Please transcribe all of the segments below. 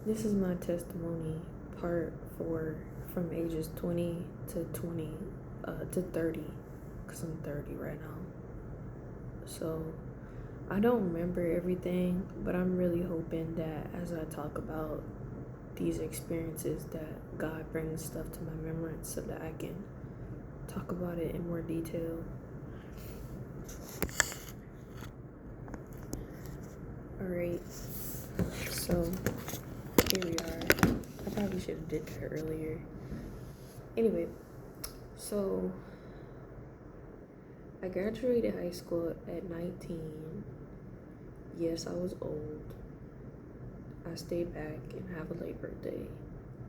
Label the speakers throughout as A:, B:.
A: This is my testimony, part 4, from ages 20 to 30, because I'm 30 right now. So I don't remember everything, but I'm really hoping that as I talk about these experiences, that God brings stuff to my remembrance so that I can talk about it in more detail. Alright, so here we are. I probably should have did that earlier. Anyway, so I graduated high school at 19. Yes, I was old. I stayed back and have a late birthday.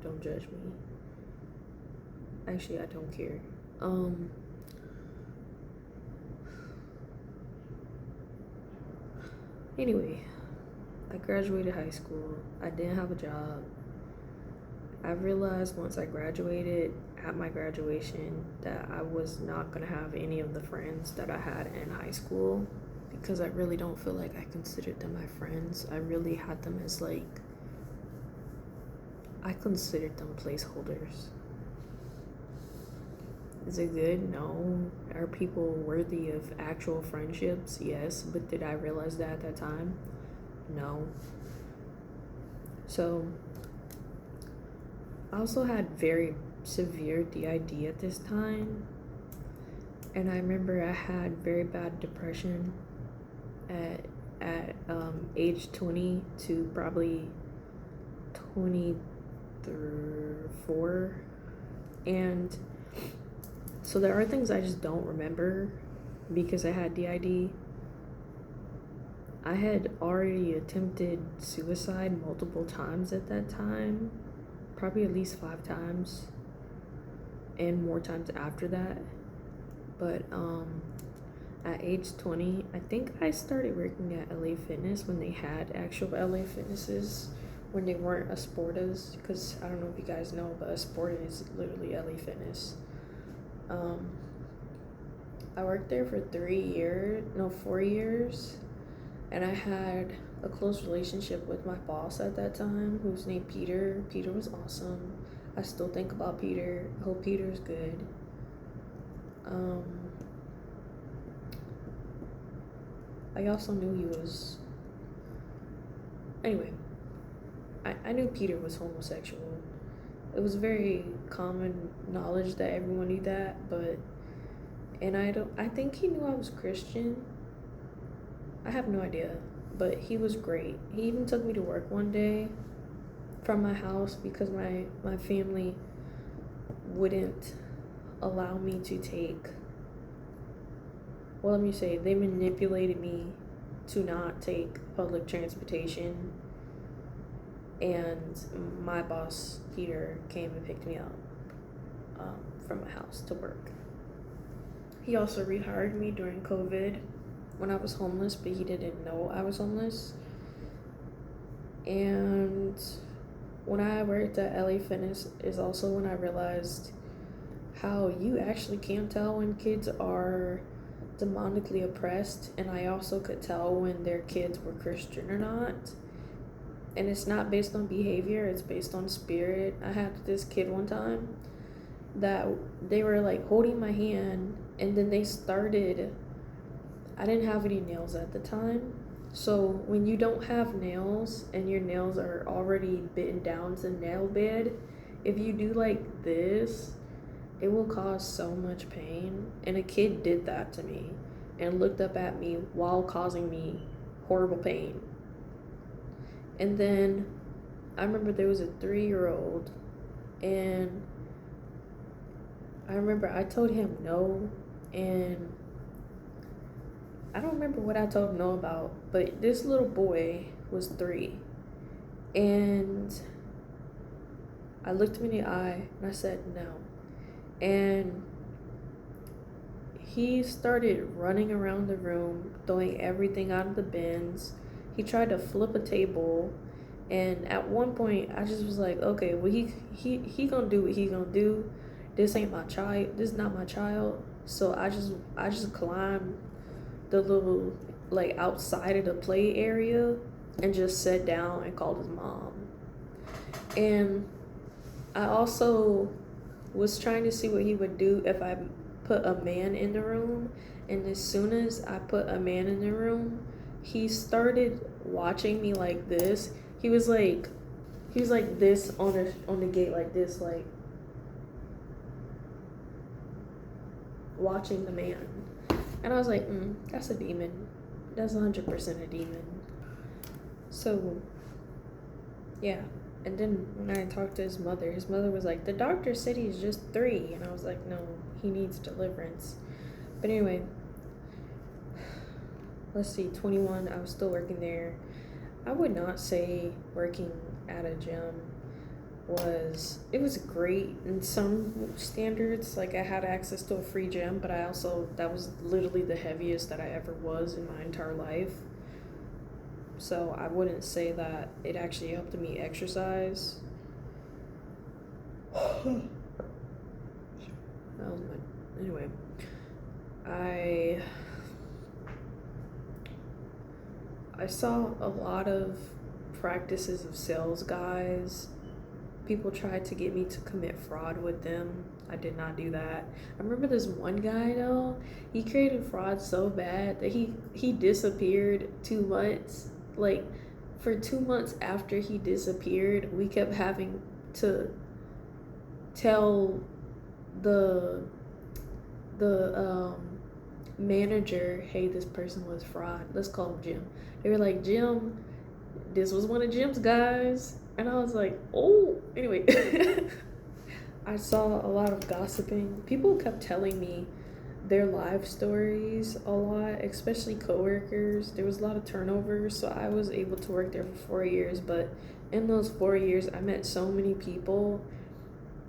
A: Don't judge me. Actually, I don't care. Anyway, I graduated high school. I didn't have a job. I realized once I graduated, at my graduation, that I was not gonna have any of the friends that I had in high school, because I really don't feel like I considered them my friends. I really had them as I considered them placeholders. Is it good? No. Are people worthy of actual friendships? Yes. But did I realize that at that time? No. So I also had very severe DID at this time. And I remember I had very bad depression at age 20 to probably 24. And so there are things I just don't remember because I had DID. I had already attempted suicide multiple times at that time, probably at least 5 times, and more times after that. But at age 20, I think I started working at LA Fitness when they had actual LA Fitnesses, when they weren't a Sportas, because I don't know if you guys know, but a Sporta is literally LA Fitness. I worked there for 4 years, and I had a close relationship with my boss at that time, who's named Peter. Peter was awesome. I still think about Peter. I hope Peter's good. I also knew he was... Anyway, I knew Peter was homosexual. It was very common knowledge that everyone knew that, but... And I think he knew I was Christian. I have no idea, but he was great. He even took me to work one day from my house because my family wouldn't allow me to take... Well, let me say, they manipulated me to not take public transportation. And my boss, Peter, came and picked me up from my house to work. He also rehired me during COVID when I was homeless, but he didn't know I was homeless. And when I worked at LA Fitness is also when I realized how you actually can tell when kids are demonically oppressed, and I also could tell when their kids were Christian or not. And it's not based on behavior, it's based on spirit. I had this kid one time that they were holding my hand, and then they started... I didn't have any nails at the time. So when you don't have nails and your nails are already bitten down to nail bed, if you do this, it will cause so much pain. And a kid did that to me and looked up at me while causing me horrible pain. And then I remember there was a 3-year-old, and I remember I told him no, and I don't remember what I told him no about, but this little boy was 3, and I looked him in the eye and I said no. And he started running around the room, throwing everything out of the bins. He tried to flip a table, and at one point I just was like, okay, well he gonna do what he gonna do. This ain't my child. This is not my child. So I just climbed the little outside of the play area and just sat down and called his mom. And I also was trying to see what he would do if I put a man in the room. And as soon as I put a man in the room, he started watching me like this. He was like this on the gate, like this, like watching the man. And I was like, that's a demon. That's 100% a demon. So yeah. And then when I talked to his mother was like, the doctor said he's just 3. And I was like, no, he needs deliverance. But anyway, let's see, 21, I was still working there. I would not say working at a gym it was great in some standards. Like, I had access to a free gym, but that was literally the heaviest that I ever was in my entire life. So I wouldn't say that it actually helped me exercise. Anyway, I saw a lot of practices of sales guys. People tried to get me to commit fraud with them. I did not do that. I remember this one guy though, he created fraud so bad that he disappeared 2 months. Like, for 2 months after he disappeared, we kept having to tell the manager, hey, this person was fraud. Let's call him Jim. They were like, Jim, this was one of Jim's guys. And I was like, oh, anyway. I saw a lot of gossiping. People kept telling me their life stories a lot, especially coworkers. There was a lot of turnover, so I was able to work there for 4 years. But in those 4 years, I met so many people.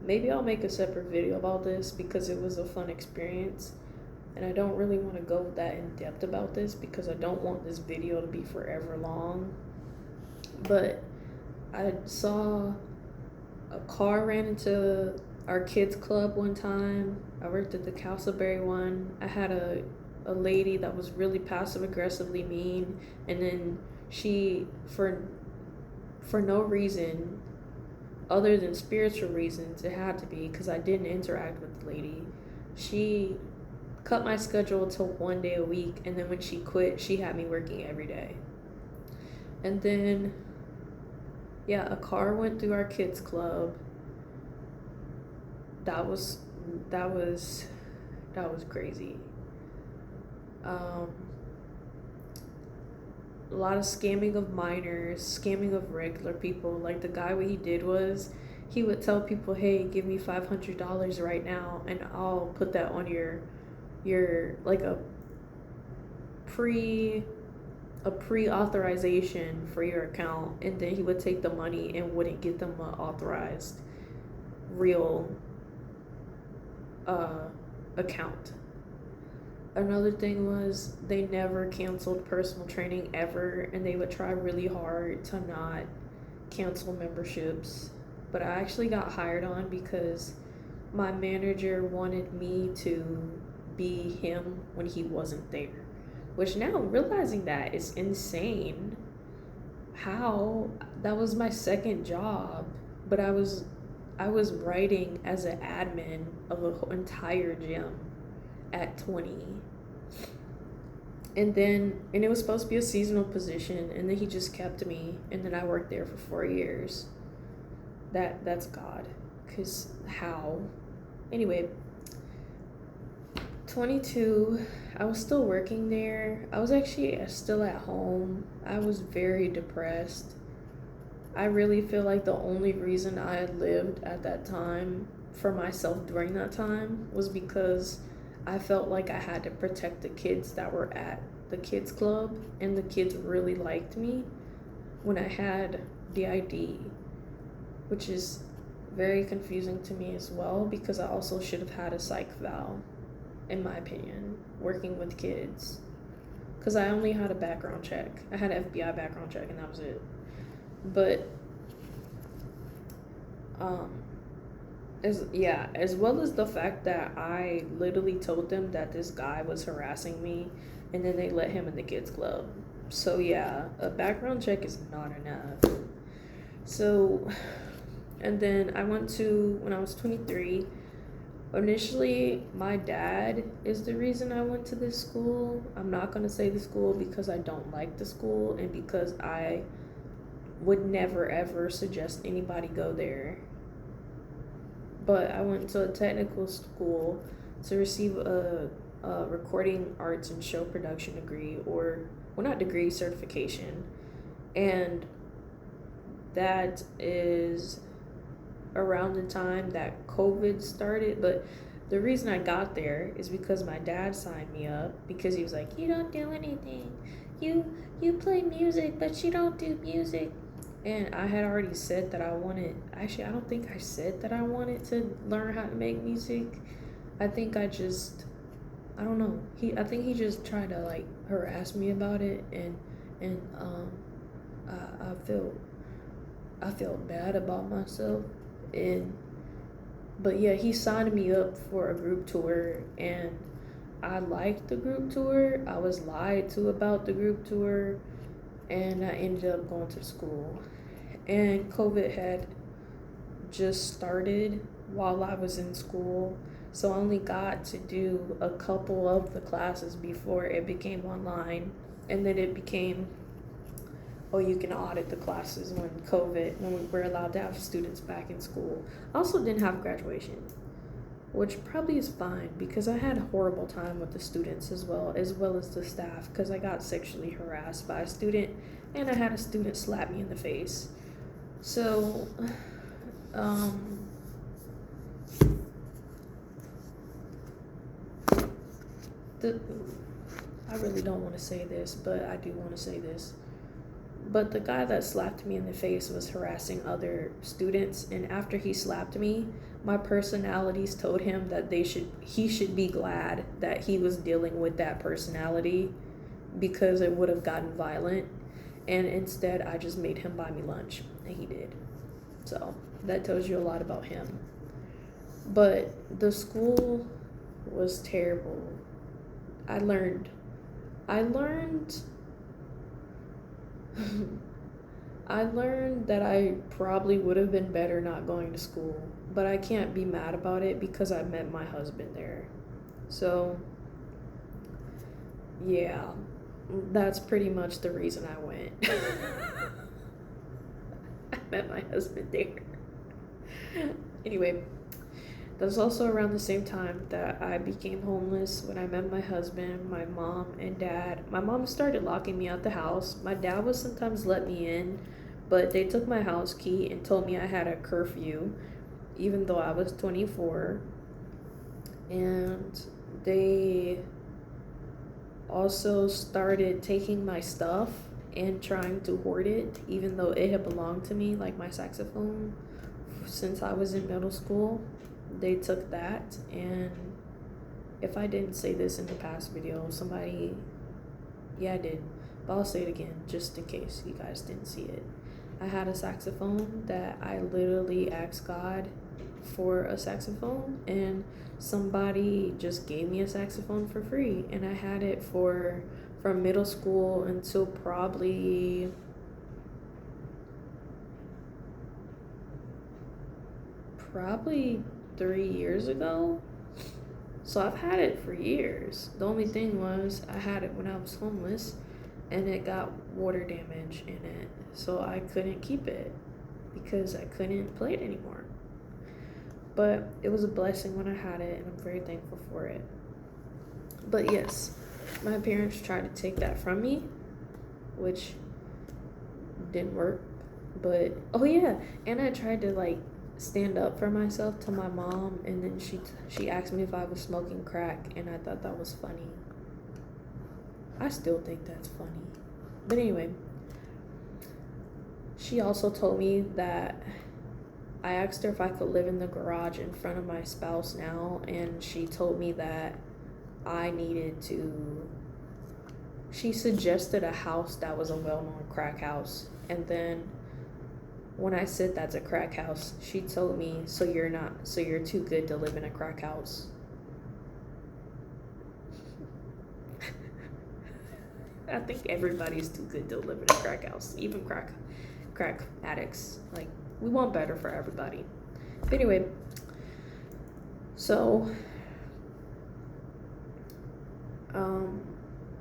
A: Maybe I'll make a separate video about this because it was a fun experience. And I don't really want to go that in depth about this because I don't want this video to be forever long. But I saw a car ran into our kids club one time. I worked at the Castleberry one. I had a lady that was really passive aggressively mean, and then she, for no reason other than spiritual reasons, it had to be because I didn't interact with the lady, she cut my schedule to 1 day a week, and then when she quit, she had me working every day. And then a car went through our kids club. That was crazy. A lot of scamming of minors, scamming of regular people. Like, the guy, what he did was he would tell people, hey, give me $500 right now and I'll put that on your like a pre-authorization for your account, and then he would take the money and wouldn't get them an authorized real account. Another thing was they never canceled personal training ever, and they would try really hard to not cancel memberships. But I actually got hired on because my manager wanted me to be him when he wasn't there. Which, now realizing that, is insane. How? That was my second job, but I was writing as an admin of an entire gym at 20. And it was supposed to be a seasonal position, and then he just kept me, and then I worked there for 4 years. That's God. 'Cause how? Anyway, 22, I was still working there. I was actually still at home. I was very depressed. I really feel like the only reason I lived at that time for myself during that time was because I felt like I had to protect the kids that were at the kids club, and the kids really liked me when I had the ID, which is very confusing to me as well because I also should have had a psych val, in my opinion, working with kids, because I only had a background check. I had an FBI background check, and that was it. But as well as the fact that I literally told them that this guy was harassing me, and then they let him in the kids club. So yeah, a background check is not enough. So And then I went to, when I was 23, initially my dad is the reason I went to this school. I'm not going to say the school because I don't like the school and because I would never ever suggest anybody go there. But I went to a technical school to receive a recording arts and show production degree, or, well, not degree, certification. And that is around the time that COVID started. But the reason I got there is because my dad signed me up, because he was like, you don't do anything. You play music, but you don't do music. And I had already said that I wanted, actually, I don't think I said that I wanted to learn how to make music. I think I just, I don't know. I think he just tried to like harass me about it, and I felt bad about myself, and but yeah, he signed me up for a group tour, and I liked the group tour. I was lied to about the group tour, and I ended up going to school. And COVID had just started while I was in school, so I only got to do a couple of the classes before it became online, and then it became, oh, you can audit the classes when we were allowed to have students back in school. I also didn't have graduation, which probably is fine because I had a horrible time with the students as well as the staff, because I got sexually harassed by a student and I had a student slap me in the face. So, I really don't want to say this, but I do want to say this. But the guy that slapped me in the face was harassing other students, and after he slapped me, my personalities told him that he should be glad that he was dealing with that personality, because it would have gotten violent. And instead, I just made him buy me lunch, and he did. So that tells you a lot about him. But the school was terrible. I learned I learned that I probably would have been better not going to school, but I can't be mad about it because I met my husband there. So, yeah, that's pretty much the reason I went. I met my husband there. Anyway, that was also around the same time that I became homeless. When I met my husband, my mom and dad. My mom started locking me out the house. My dad would sometimes let me in, but they took my house key and told me I had a curfew, even though I was 24. And they also started taking my stuff and trying to hoard it, even though it had belonged to me, like my saxophone, since I was in middle school. They took that, and if I didn't say this in the past video, yeah, I did, but I'll say it again just in case you guys didn't see it. I had a saxophone that I literally asked God for a saxophone, and somebody just gave me a saxophone for free, and I had it from middle school until probably probably 3 years ago. So I've had it for years. The only thing was I had it when I was homeless, and it got water damage in it, so I couldn't keep it because I couldn't play it anymore. But it was a blessing when I had it, and I'm very thankful for it. But yes, my parents tried to take that from me, which didn't work. But oh yeah, and I tried to like stand up for myself to my mom, and then she asked me if I was smoking crack, and I thought that was funny. I still think that's funny. But anyway, she also told me that I asked her if I could live in the garage in front of my spouse now, and she told me that I needed to. She suggested a house that was a well-known crack house, and then when I said that's a crack house, she told me, so you're too good to live in a crack house. I think everybody's too good to live in a crack house, even crack addicts. Like, We want better for everybody. But anyway, so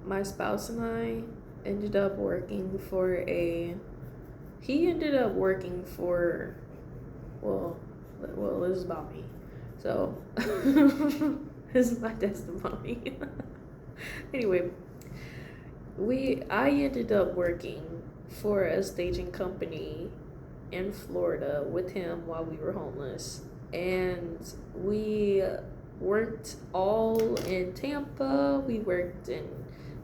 A: my spouse and I ended up working for a. He ended up working for, well, this is about me. So, this is my testimony. Anyway, I ended up working for a staging company in Florida with him while we were homeless. And we worked all in Tampa. We worked in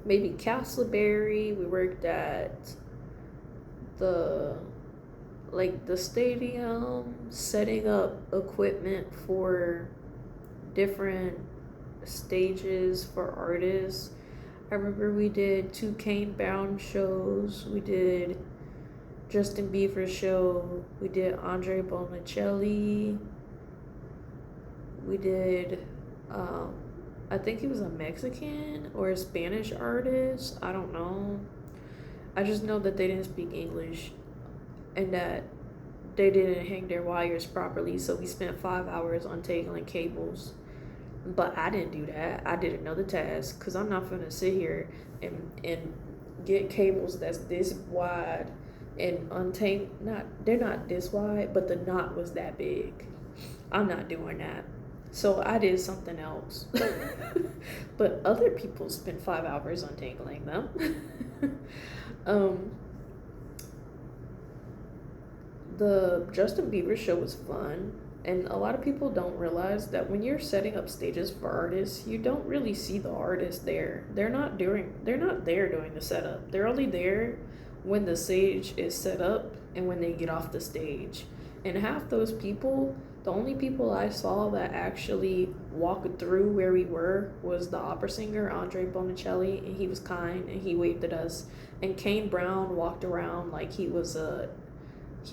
A: maybe Castleberry. We worked at the stadium, setting up equipment for different stages for artists. I remember we did 2 Kane Brown shows. We did Justin Bieber show. We did Andre Bonicelli. We did, I think he was a Mexican or a Spanish artist. I don't know. I just know that they didn't speak English and that they didn't hang their wires properly. So we spent 5 hours untangling cables. But I didn't do that. I did another task because I'm not going to sit here and get cables that's this wide and untangle. They're not this wide, but the knot was that big. I'm not doing that. So I did something else. But other people spent 5 hours untangling them. The Justin Bieber show was fun. And a lot of people don't realize that when you're setting up stages for artists, you don't really see the artist there. They're not there doing the setup. They're only there when the stage is set up and when they get off the stage. And half those people, the only people I saw that actually walked through where we were was the opera singer Andre Bonicelli, and he was kind and he waved at us. And Kane Brown walked around like he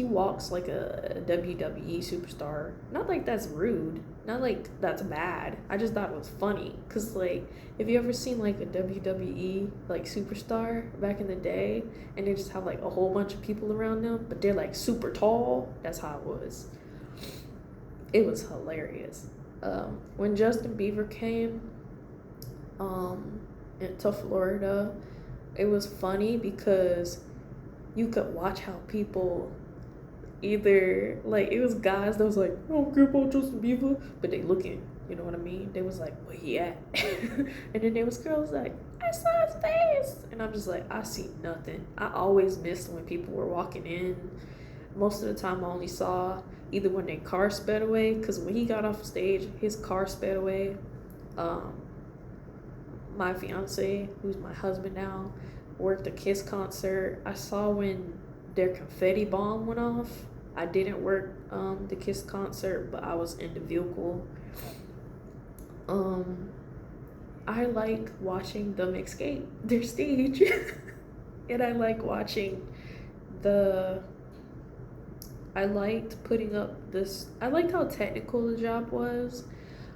A: walks like a WWE superstar. Not like that's rude. Not like that's bad. I just thought it was funny. Because, like, if you ever seen, like, a WWE, like, superstar back in the day, and they just have, like, a whole bunch of people around them, but they're, like, super tall, that's how it was. It was hilarious. When Justin Bieber came to Florida, it was funny because you could watch how people either, like, it was guys that was like, I don't care about Justin Bieber, but they looking, you know what I mean? They was like, where he at? And then there was girls like, I saw his face. And I'm just like, I see nothing. I always missed when people were walking in. Most of the time I only saw either when their car sped away, because when he got off stage, his car sped away. My fiance, who's my husband now, worked a Kiss concert. I saw when their confetti bomb went off. I didn't work the Kiss concert, but I was in the vehicle. I like watching them escape their stage. And I like watching I liked putting up this, I liked how technical the job was.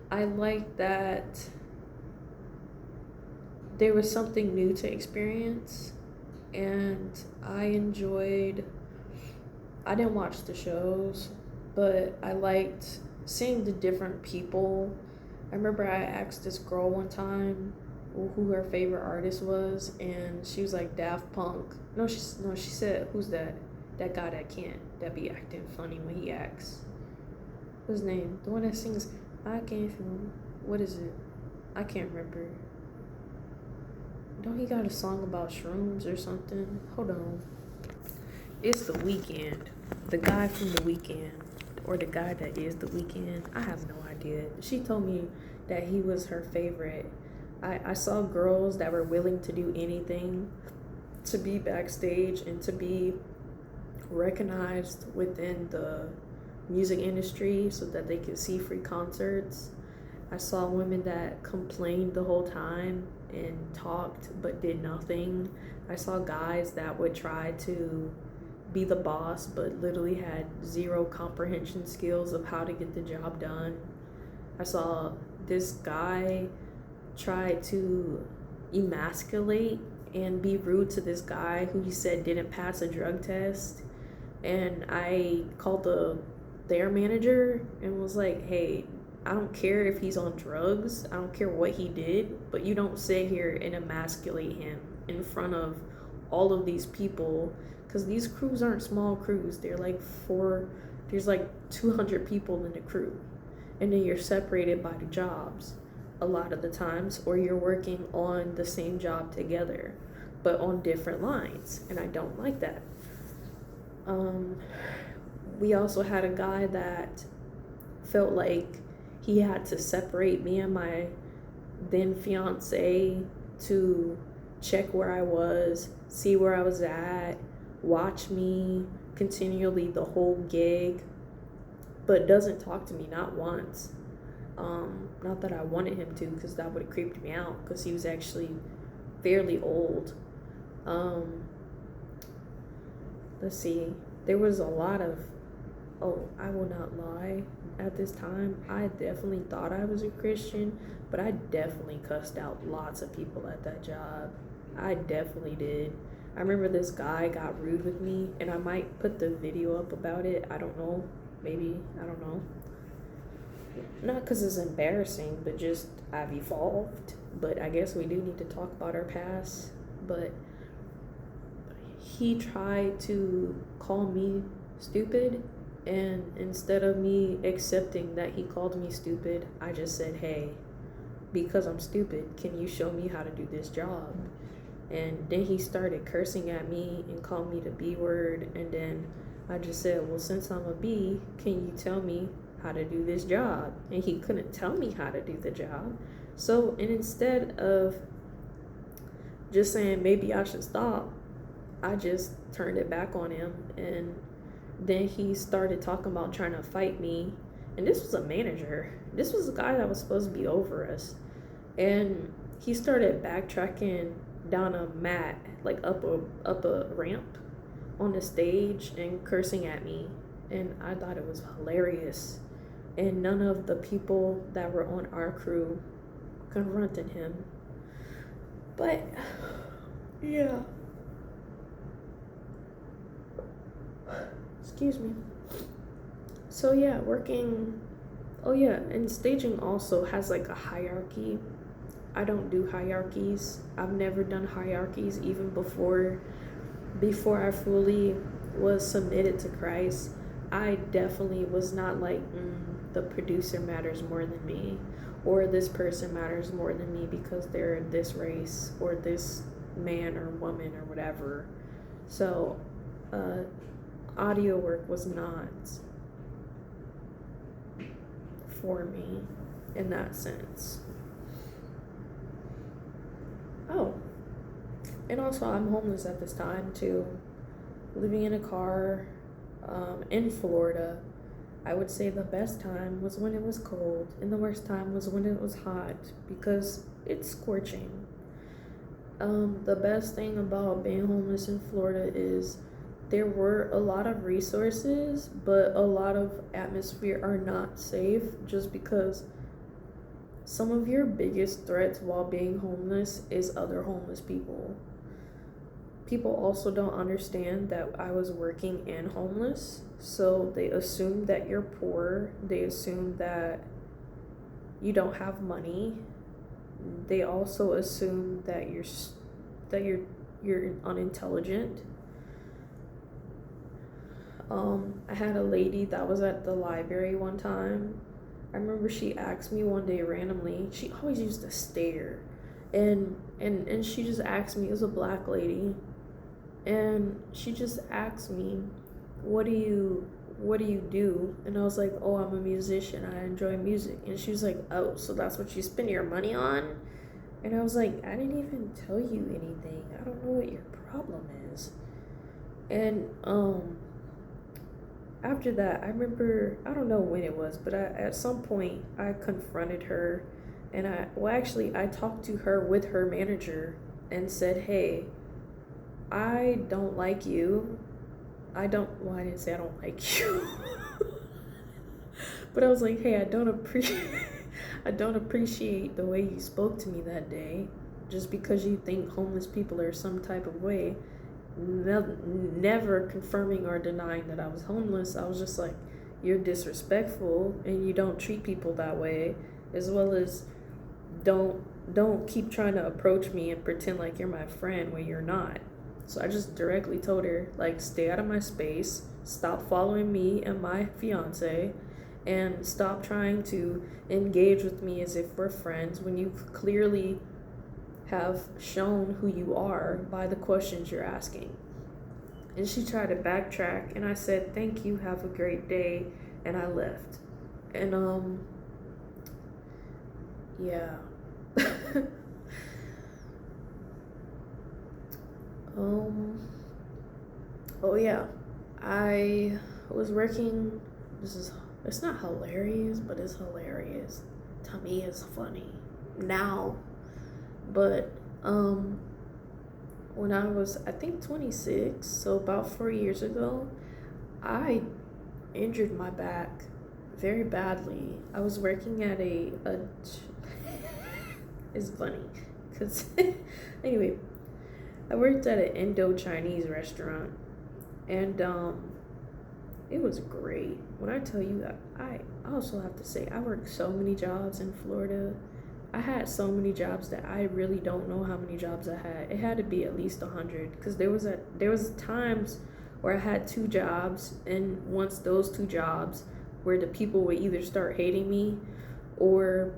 A: I liked that there was something new to experience. And I didn't watch the shows, but I liked seeing the different people. I remember I asked this girl one time who her favorite artist was, and she was like Daft Punk. She said, who's that? That guy that be acting funny when he acts. What's his name? The one that sings, I can't feel, what is it? I can't remember. Don't he got a song about shrooms or something? Hold on. It's The Weeknd. The guy from The Weeknd. Or the guy that is The Weeknd. I have no idea. She told me that he was her favorite. I saw girls that were willing to do anything to be backstage and to be recognized within the music industry so that they could see free concerts. I saw women that complained the whole time and talked but did nothing. I saw guys that would try to be the boss but literally had zero comprehension skills of how to get the job done. I saw this guy try to emasculate and be rude to this guy who he said didn't pass a drug test. And I called their manager and was like, hey, I don't care if he's on drugs, I don't care what he did, but you don't sit here and emasculate him in front of all of these people, because these crews aren't small crews. They're like there's like 200 people in the crew, and then you're separated by the jobs a lot of the times, or you're working on the same job together but on different lines, and I don't like that. We also had a guy that felt like he had to separate me and my then fiance to check where I was, see where I was at, watch me continually the whole gig, but doesn't talk to me not once. Not that I wanted him to, because that would have creeped me out, because he was actually fairly old. Let's see, there was a lot of, I will not lie, at this time, I definitely thought I was a Christian, but I definitely cussed out lots of people at that job. I definitely did. I remember this guy got rude with me, and I might put the video up about it. I don't know. Maybe. I don't know. Not because it's embarrassing, but just I've evolved. But I guess we do need to talk about our past. But he tried to call me stupid, and instead of me accepting that he called me stupid, I just said, hey, because I'm stupid, can you show me how to do this job? And then he started cursing at me and called me the B word, and then I just said, well, since I'm a B, can you tell me how to do this job? And he couldn't tell me how to do the job. So, and instead of just saying maybe I should stop, I just turned it back on him, and then he started talking about trying to fight me. And this was a manager. This was a guy that was supposed to be over us. And he started backtracking down a mat, like up a ramp on the stage, and cursing at me. And I thought it was hilarious. And none of the people that were on our crew confronted him. But yeah. Excuse me. So yeah, and staging also has like a hierarchy. I don't do hierarchies. I've never done hierarchies even before I fully was submitted to Christ. I definitely was not like, the producer matters more than me, or this person matters more than me because they're this race, or this man or woman or whatever. So audio work was not for me in that sense. Oh, and also I'm homeless at this time too, living in a car in Florida. I would say the best time was when it was cold, and the worst time was when it was hot, because it's scorching. The best thing about being homeless in Florida is there were a lot of resources, but a lot of atmosphere are not safe, just because some of your biggest threats while being homeless is other homeless people. People also don't understand that I was working and homeless, so they assume that you're poor. They assume that you don't have money. They also assume that you're unintelligent. I had a lady that was at the library one time. I remember she asked me one day randomly. She always used to stare, and she just asked me. It was a black lady, and she just asked me, what do you do? And I was like, oh, I'm a musician, I enjoy music. And she was like, oh, so that's what you spend your money on? And I was like, I didn't even tell you anything. I don't know what your problem is. And after that, I remember, I don't know when it was, but at some point I confronted her, and I talked to her with her manager and said, hey, I don't like you. I didn't say I don't like you. But I was like, hey, I don't appreciate the way you spoke to me that day, just because you think homeless people are some type of way. never confirming or denying that I was homeless. I was just like, you're disrespectful and you don't treat people that way, as well as don't keep trying to approach me and pretend like you're my friend when you're not. So I just directly told her, like, stay out of my space, stop following me and my fiance, and stop trying to engage with me as if we're friends when you clearly have shown who you are by the questions you're asking. And she tried to backtrack, and I said, thank you, have a great day, and I left. And yeah. Oh yeah, I was working. It's not hilarious, but it's hilarious. To me, it's funny now. But when I was, I think, 26, so about 4 years ago, I injured my back very badly. I was working at it's funny because anyway, I worked at an Indo-Chinese restaurant, and it was great. When I tell you that, I also have to say I worked so many jobs in Florida. I had so many jobs that I really don't know how many jobs I had. It had to be at least 100, because there was times where I had 2 jobs, and once those 2 jobs where the people would either start hating me, or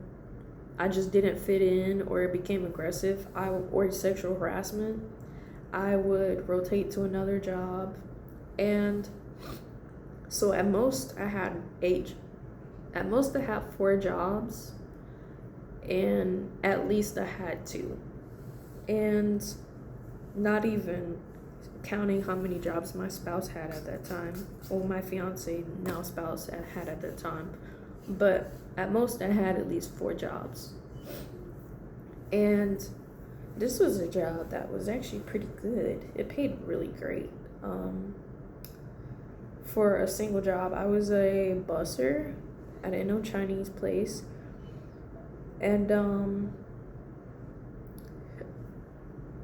A: I just didn't fit in, or it became aggressive, or sexual harassment, I would rotate to another job. And so at most I had 4 jobs, and at least I had 2. And not even counting how many jobs my spouse had at that time, or my fiance, now spouse, had at that time. But at most I had at least 4 jobs. And this was a job that was actually pretty good. It paid really great. For a single job, I was a busser at an Indo-Chinese place. And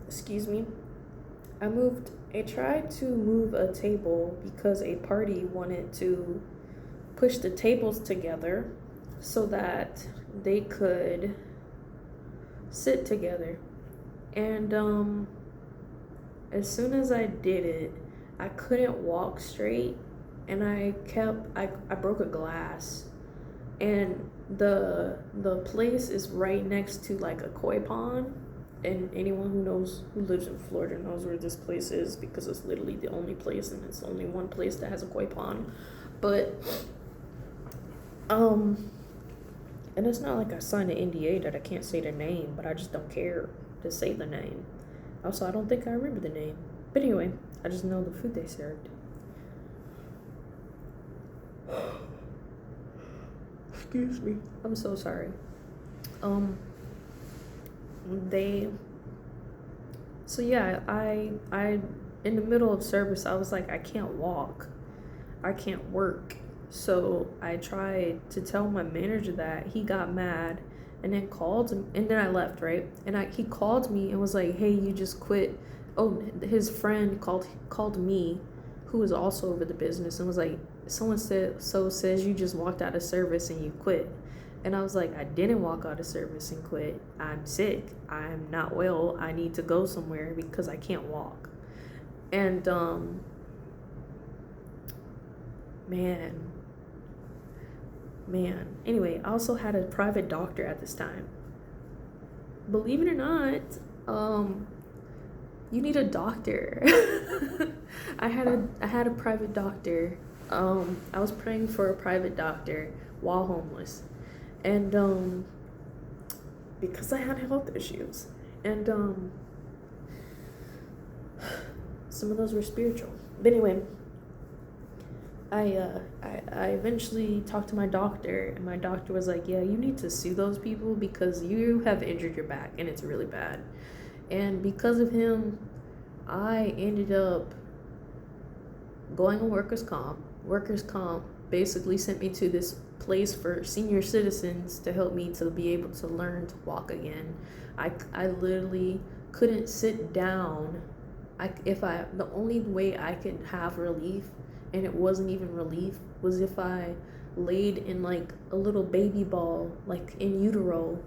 A: excuse me, I tried to move a table because a party wanted to push the tables together so that they could sit together. And as soon as I did it, I couldn't walk straight, and I broke a glass. And the place is right next to like a koi pond, and anyone who lives in Florida knows where this place is, because it's literally the only place, and it's only one place that has a koi pond. But and it's not like I signed an NDA that I can't say the name, but I just don't care to say the name. Also, I don't think I remember the name. But anyway, I just know the food they served. Excuse me. I'm so sorry. So yeah, I in the middle of service, I was like, I can't walk. I can't work. So I tried to tell my manager that. He got mad and then called him, and then I left, right? And he called me and was like, hey, you just quit. Oh, his friend called me, who was also over the business, and was like, someone says you just walked out of service and you quit. And I was like, I didn't walk out of service and quit. I'm sick. I'm not well. I need to go somewhere because I can't walk. And man. Anyway, I also had a private doctor at this time. Believe it or not, you need a doctor. I had a private doctor. I was praying for a private doctor while homeless, and because I had health issues, and some of those were spiritual. But anyway, I eventually talked to my doctor, and my doctor was like, yeah, you need to sue those people because you have injured your back and it's really bad. And because of him, I ended up going on workers' comp. Workers' comp basically sent me to this place for senior citizens to help me to be able to learn to walk again. I literally couldn't sit down the only way I could have relief, and it wasn't even relief, was if I laid in like a little baby ball, like in utero,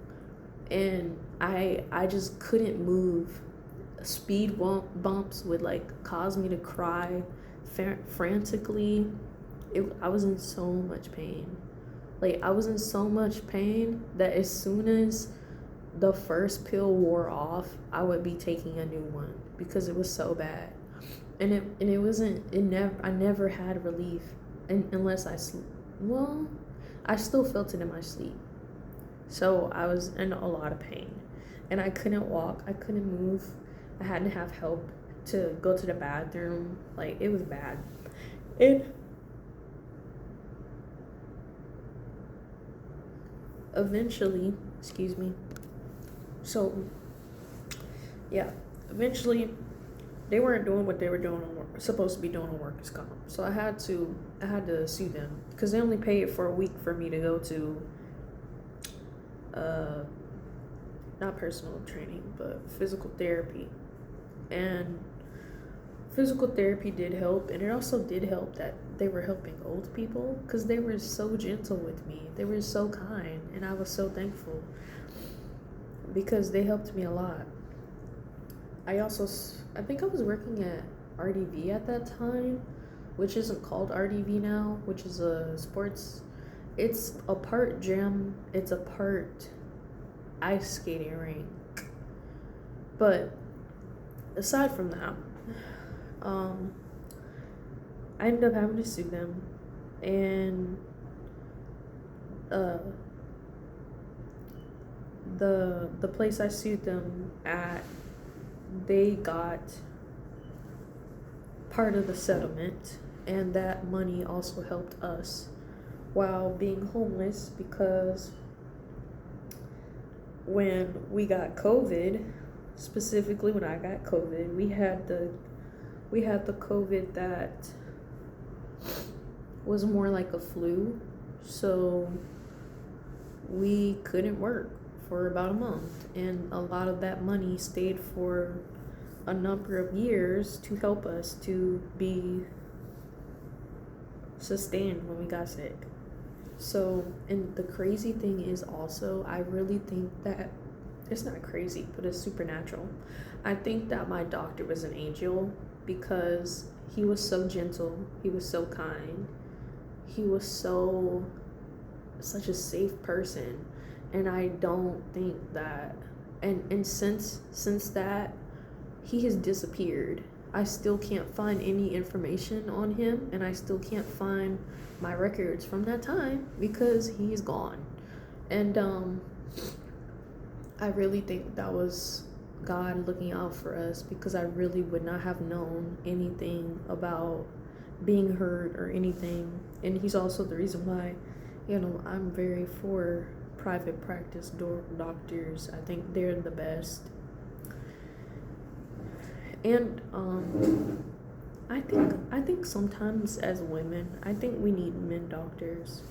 A: and I just couldn't move. Speed bumps would like cause me to cry frantically. I was in so much pain. Like, I was in so much pain that as soon as the first pill wore off, I would be taking a new one because it was so bad. And it wasn't, I never had relief unless I sleep. Well, I still felt it in my sleep. So I was in a lot of pain. And I couldn't walk, I couldn't move. I had to have help to go to the bathroom. Like, it was bad. And eventually, excuse me. So, yeah, eventually they weren't doing what they were doing on work, supposed to be doing on workers' comp. So I had to sue them because they only paid for a week for me to go to not personal training, but physical therapy. And physical therapy did help, and it also did help that they were helping old people because they were so gentle with me. They were so kind, and I was so thankful because they helped me a lot. I think I was working at RDV at that time, which isn't called RDV now, which is a sports. It's a part gym, it's a part ice skating rink. But aside from that, I ended up having to sue them, and the place I sued them at, they got part of the settlement, and that money also helped us while being homeless, because when we got COVID, specifically when I got COVID, we had the COVID that was more like a flu, so we couldn't work for about a month, and a lot of that money stayed for a number of years to help us to be sustained when we got sick. So, and the crazy thing is also, I really think that it's not crazy, but it's supernatural. I think that my doctor was an angel because he was so gentle, he was so kind, he was such a safe person. And I don't think that, and since that, he has disappeared. I still can't find any information on him, and I still can't find my records from that time because he's gone. And I really think that was God looking out for us, because I really would not have known anything about being hurt or anything. And he's also the reason why, I'm very for private practice doctors. I think they're the best. And I think sometimes as women, I think we need men doctors.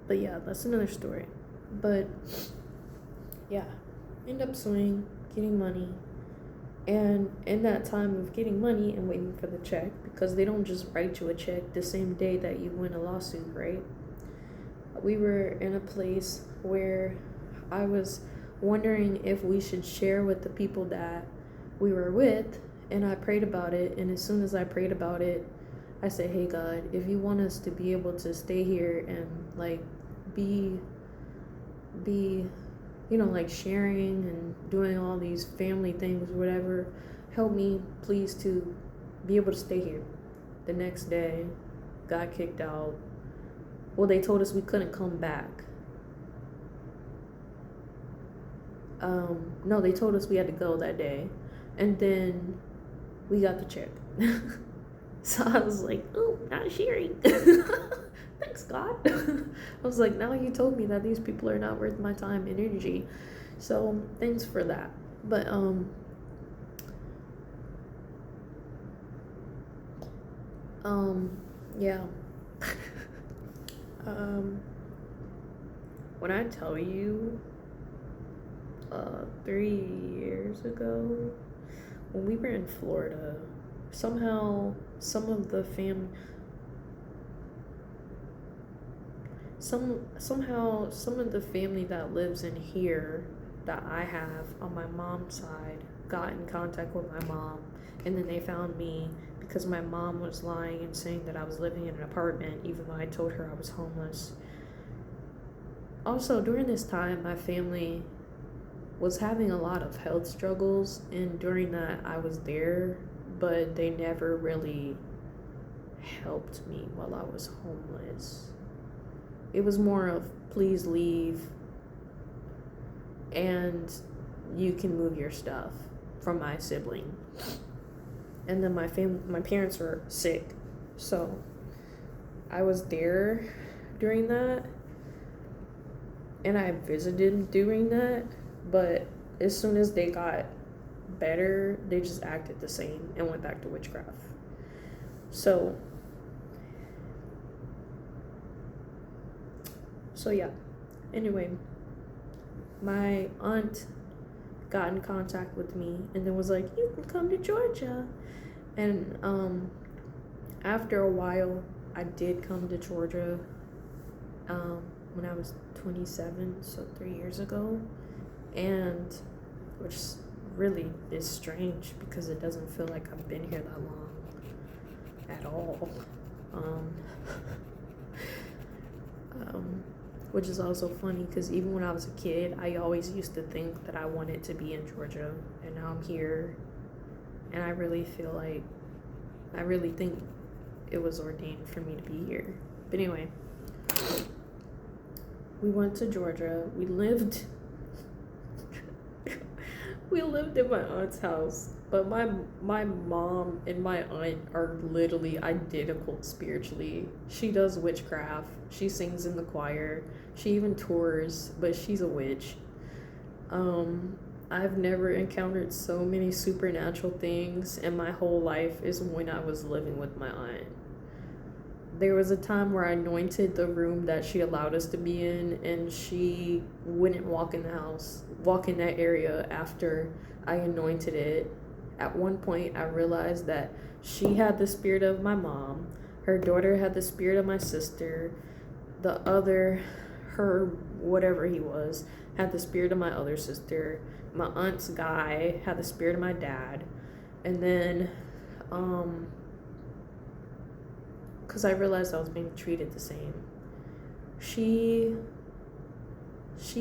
A: But yeah, that's another story. But yeah, end up suing, getting money. And in that time of getting money and waiting for the check, because they don't just write you a check the same day that you win a lawsuit, right? We were in a place where I was wondering if we should share with the people that we were with, and I prayed about it. And as soon as I prayed about it, I said, hey God, if you want us to be able to stay here and like be like sharing and doing all these family things, whatever, help me please to be able to stay here. The next day, got kicked out. Well, they told us we couldn't come back. No, they told us we had to go that day. And then we got the check. So I was like, oh, not sharing. Thanks, God. I was like, now you told me that these people are not worth my time and energy. So thanks for that. But yeah. When I tell you 3 years ago, when we were in Florida, somehow some of the family that lives in here that I have on my mom's side got in contact with my mom, and then they found me because my mom was lying and saying that I was living in an apartment even though I told her I was homeless. Also, during this time, my family was having a lot of health struggles, and during that I was there, but they never really helped me while I was homeless. It was more of, please leave and you can move your stuff, from my sibling. And then my parents were sick, so I was there during that, and I visited during that, but as soon as they got better, they just acted the same and went back to witchcraft. So yeah. Anyway, my aunt got in contact with me and then was like, you can come to Georgia. And after a while, I did come to Georgia when I was 27, so 3 years ago. And which really is strange because it doesn't feel like I've been here that long at all. Which is also funny because even when I was a kid, I always used to think that I wanted to be in Georgia, and now I'm here, and I really think it was ordained for me to be here. But anyway, we went to Georgia. We lived in my aunt's house, but my mom and my aunt are literally identical spiritually. She does witchcraft. She sings in the choir. She even tours, but she's a witch. I've never encountered so many supernatural things in my whole life as when I was living with my aunt. There was a time where I anointed the room that she allowed us to be in, and she wouldn't walk in that area after I anointed it. At one point, I realized that she had the spirit of my mom, her daughter had the spirit of my sister, the other, her, whatever he was, had the spirit of my other sister, my aunt's guy had the spirit of my dad, and then, because I realized I was being treated the same. She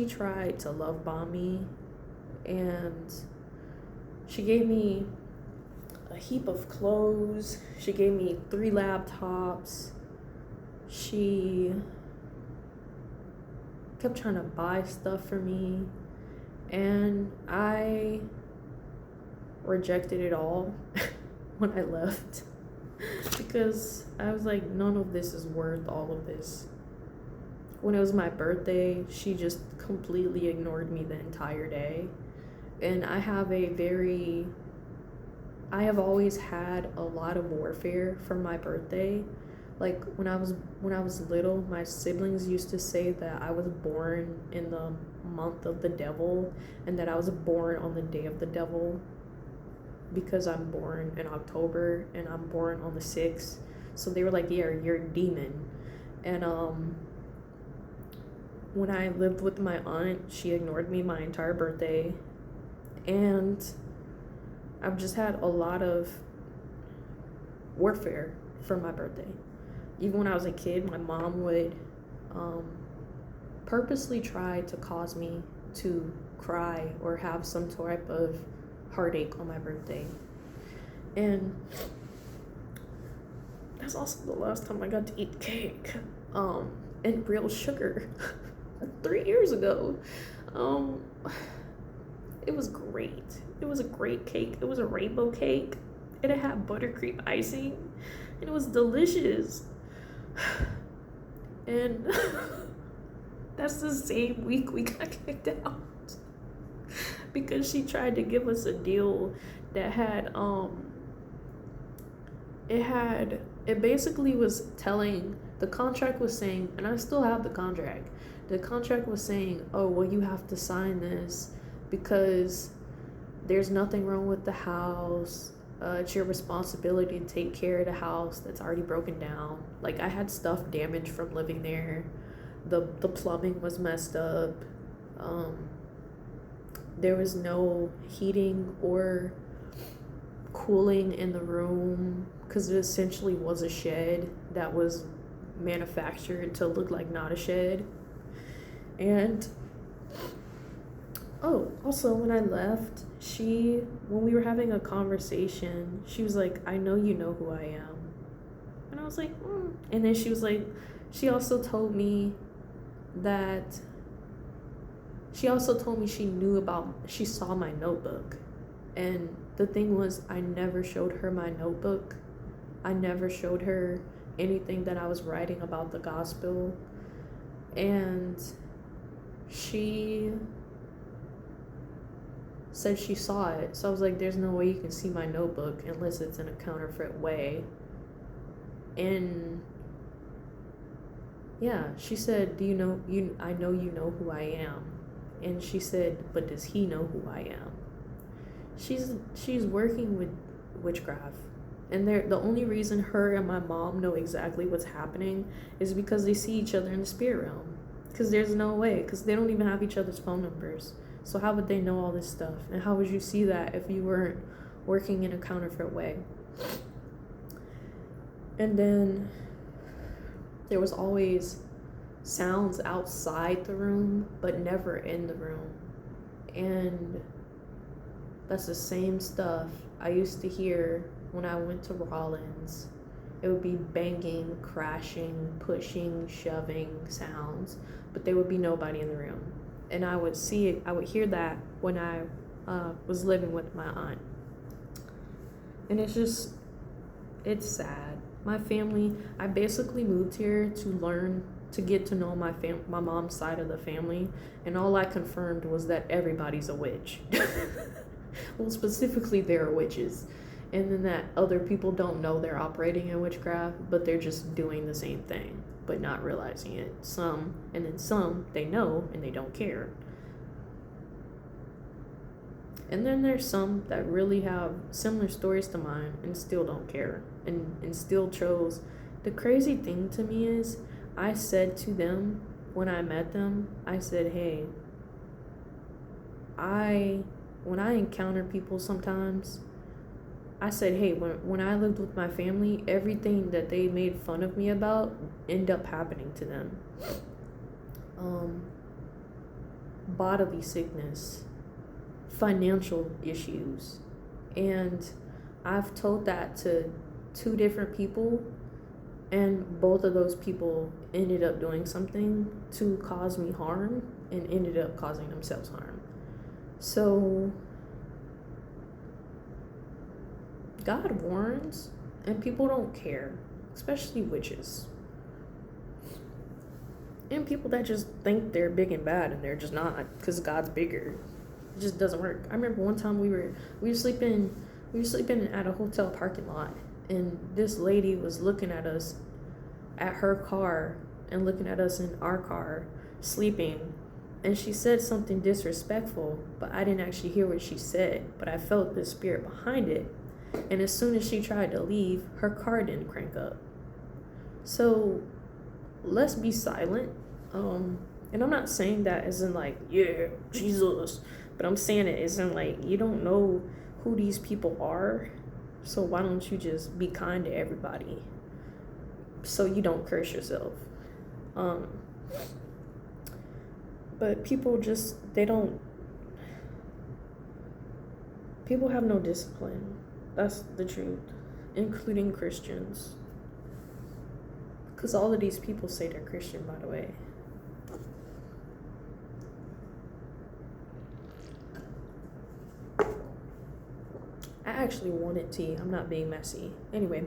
A: tried to love bomb me, and she gave me a heap of clothes. She gave me 3 laptops. She kept trying to buy stuff for me, and I rejected it all when I left. Because I was like, none of this is worth all of this. When it was my birthday, she just completely ignored me the entire day. And I have always had a lot of warfare for my birthday. Like when I was little, my siblings used to say that I was born in the month of the devil and that I was born on the day of the devil, because I'm born in October and I'm born on the 6th. So they were like, yeah, you're a demon. And when I lived with my aunt, she ignored me my entire birthday. And I've just had a lot of warfare for my birthday. Even when I was a kid, my mom would purposely try to cause me to cry or have some type of heartache on my birthday. And that's also the last time I got to eat cake and real sugar 3 years ago. It was great. It was a great cake. It was a rainbow cake, and it had buttercream icing, and it was delicious. And that's the same week we got kicked out because she tried to give us a deal that had it basically was telling, the contract was saying, and I still have the contract. The contract was saying, oh, well, you have to sign this because there's nothing wrong with the house. It's your responsibility to take care of the house that's already broken down. Like, I had stuff damaged from living there. The plumbing was messed up. There was no heating or cooling in the room because it essentially was a shed that was manufactured to look like not a shed. And oh, also when I left, when we were having a conversation, she was like, I know you know who I am. And I was like, And then she was like, she also told me she saw my notebook. And the thing was, I never showed her my notebook. I never showed her anything that I was writing about the gospel. And she said she saw it. So I was like, there's no way you can see my notebook unless it's in a counterfeit way. And yeah, she said, I know you know who I am. And she said, but does he know who I am? She's working with witchcraft. And the only reason her and my mom know exactly what's happening is because they see each other in the spirit realm. Because there's no way, because they don't even have each other's phone numbers. So how would they know all this stuff? And how would you see that if you weren't working in a counterfeit way? And then there was always sounds outside the room, but never in the room. And that's the same stuff I used to hear when I went to Rollins. It would be banging, crashing, pushing, shoving sounds, but there would be nobody in the room. And I would hear that when I was living with my aunt. And it's sad. My family, I basically moved here to get to know my mom's side of the family, and all I confirmed was that everybody's a witch. Well, specifically, there are witches. And then that other people don't know they're operating in witchcraft, but they're just doing the same thing, but not realizing it. Some they know and they don't care. And then there's some that really have similar stories to mine and still don't care and still chose. The crazy thing to me is, I said to them when I met them, I said, hey, when I encounter people sometimes, I said, hey, when I lived with my family, everything that they made fun of me about ended up happening to them. Bodily sickness, financial issues. And I've told that to 2 different people, and both of those people ended up doing something to cause me harm and ended up causing themselves harm. So God warns, and people don't care, especially witches. And people that just think they're big and bad, and they're just not, because God's bigger. It just doesn't work. I remember one time we were sleeping at a hotel parking lot, and this lady was looking at us at her car and looking at us in our car sleeping, and she said something disrespectful, but I didn't actually hear what she said, but I felt the spirit behind it. And as soon as she tried to leave, her car didn't crank up. So let's be silent. And I'm not saying that as in like, yeah, Jesus, but I'm saying it as in like, you don't know who these people are, so why don't you just be kind to everybody so you don't curse yourself. But people have no discipline. That's the truth, including Christians. Because all of these people say they're Christian, by the way. I actually wanted tea. I'm not being messy. Anyway.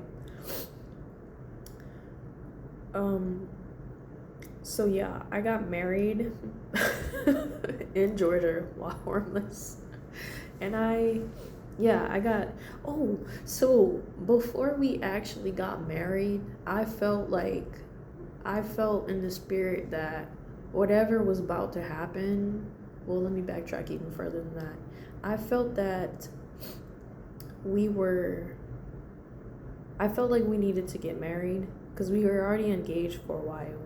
A: So yeah, I got married in Georgia while homeless. And so before we actually got married, I felt in the spirit that whatever was about to happen, well, let me backtrack even further than that. I felt that we were, I felt like we needed to get married because we were already engaged for a while.